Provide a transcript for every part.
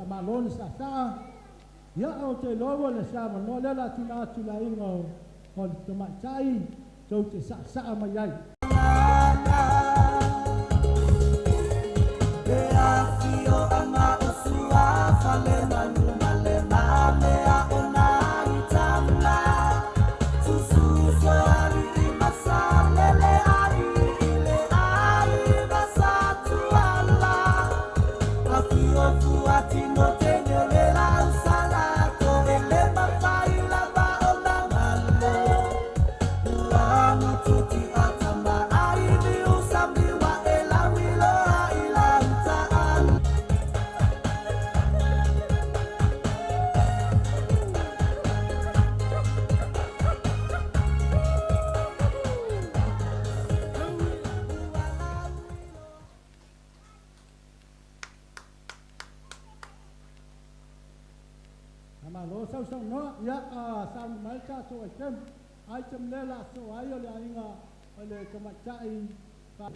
malon sa ya o te lowo le sa mo le la tina tula ingo hol to ma chai to te sa mai ai lo sau sau no ya sam malcha so item lela so ayo le ainga ole kamachai pa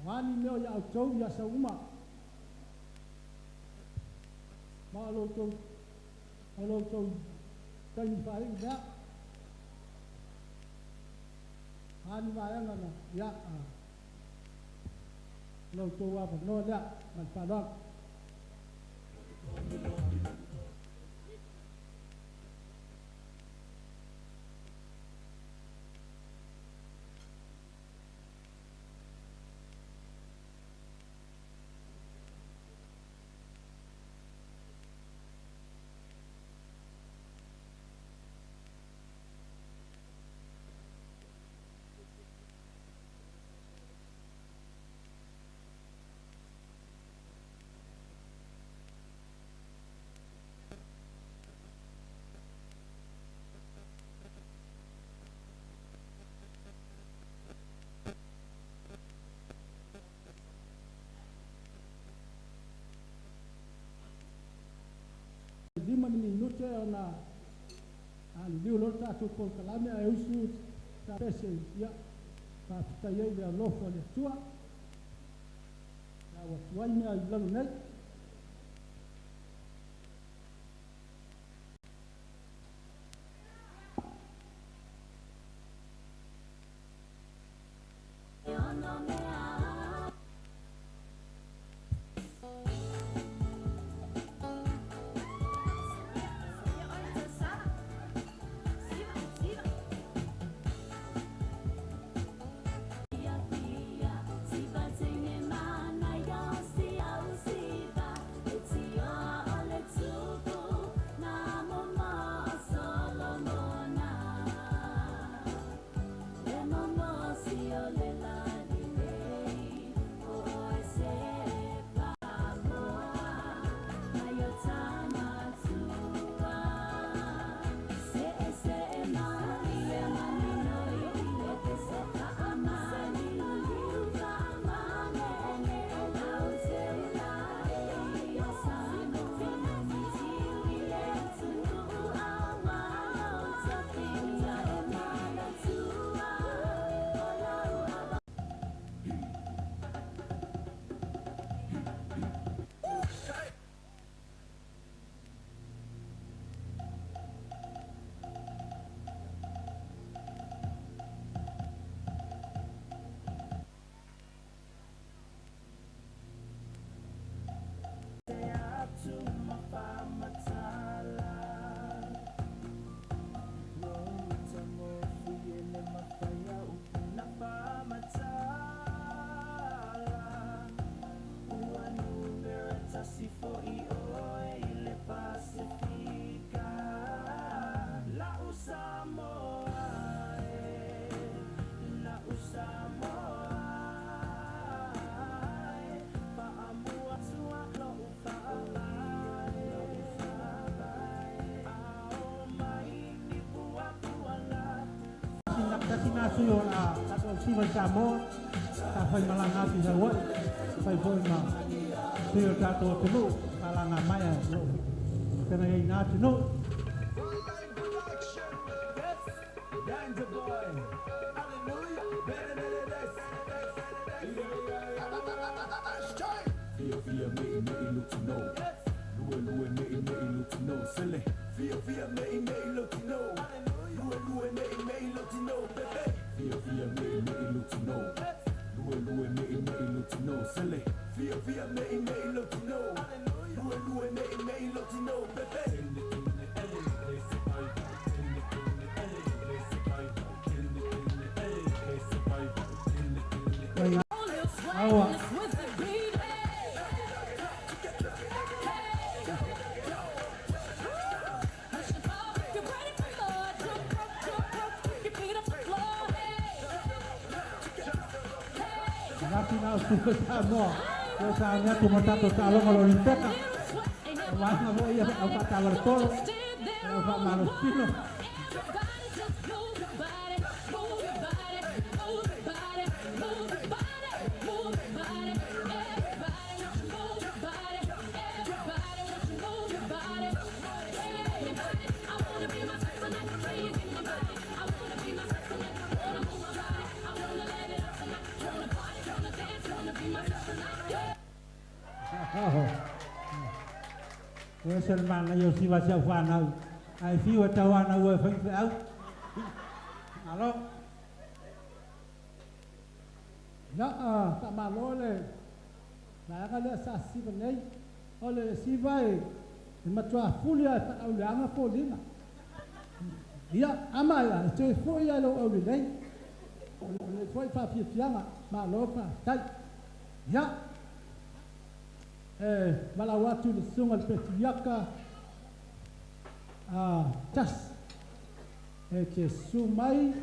wani no ya auto ya sauma ma lo to kai fa ya ani ma ya na ya lo to wa no ya man pa lo lima minuto na liu lo ta tu por kalame ai usu ta pese ya pa ta ye le lo fo le tua ya wa tuai me ai lo nei Suyo na tato siwan samo ta fai malanga ti sarwa fai foi ma suyo tato tulu malanga maya lo kana ai na tulu Feel make it look to know. lue me i lutino sele. Via me i lutino. Lue me i lutino bebe. Via me i lutino. Lue me i lutino sele. Via me i lutino. Lue me i lutino bebe. Final super Samoa. Misalnya cuma satu calon kalau Olimpik, warna boleh apa calon tol, apa manusia. Với sân bàn là nhiều si và siêu phản nào, ai phi và tàu nào vừa phanh pháo, alo, ya tak malu le, nak ada saksi benai, oleh si vai, macam fulia tak awal apa polina, dia amal lah, cuy fulia lo awal ni, oleh fuai papi pianga, malu pa, tak, ya. Malawatu le sungal petiaka tas ke sumai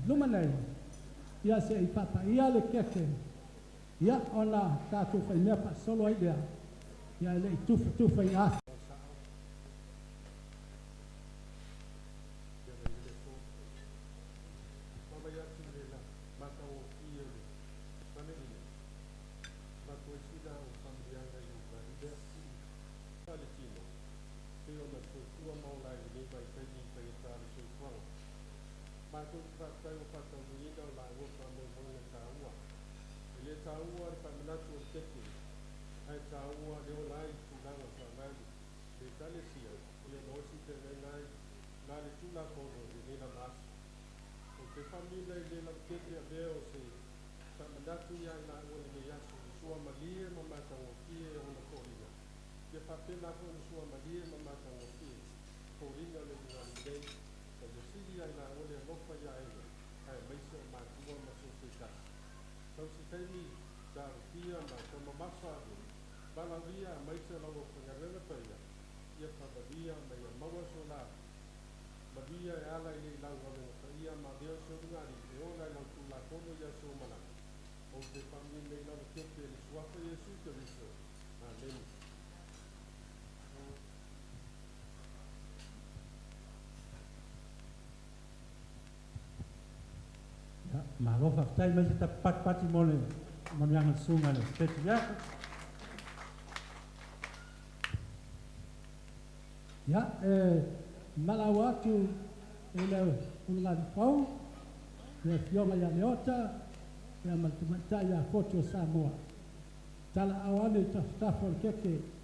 lumanai ia se ipapa ia le keke ia ona tatu fai mea pa solo idea ia le tu fai a Malo fakta masih tepat pati mole menang sungai petiak. Ya, malawatu ila ungan pau, ya fioma ya leota, ya maltumata ya foto Samoa. Tala awali taftafor keke.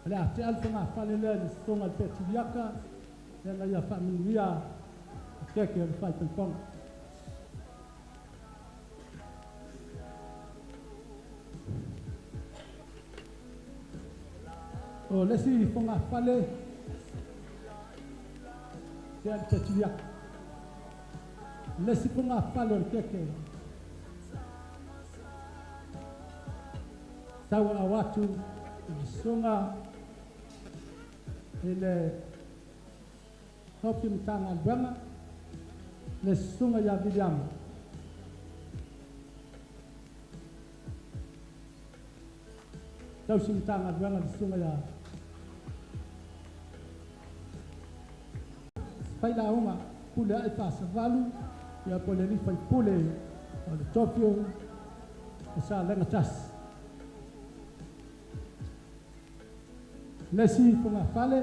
Ala te alfanga falele le songa petiaka la ya familia keke le fai pong o le si fonga fale te petiaka le si fonga fale keke tawa awatu songa ele hopi mtanga albama le sunga ya William tau mtanga albama le sunga ya pai la uma pule ai pasa valu ya pole ni pai pule o Tokyo sa lenga tas lesi funga fale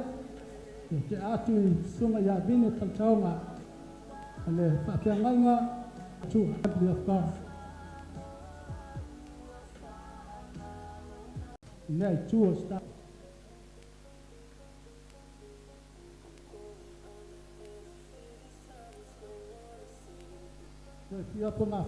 ke atu i sunga ya vine taltaonga ale whakianganga tu habli of God. Nei tu o sta. Fia funga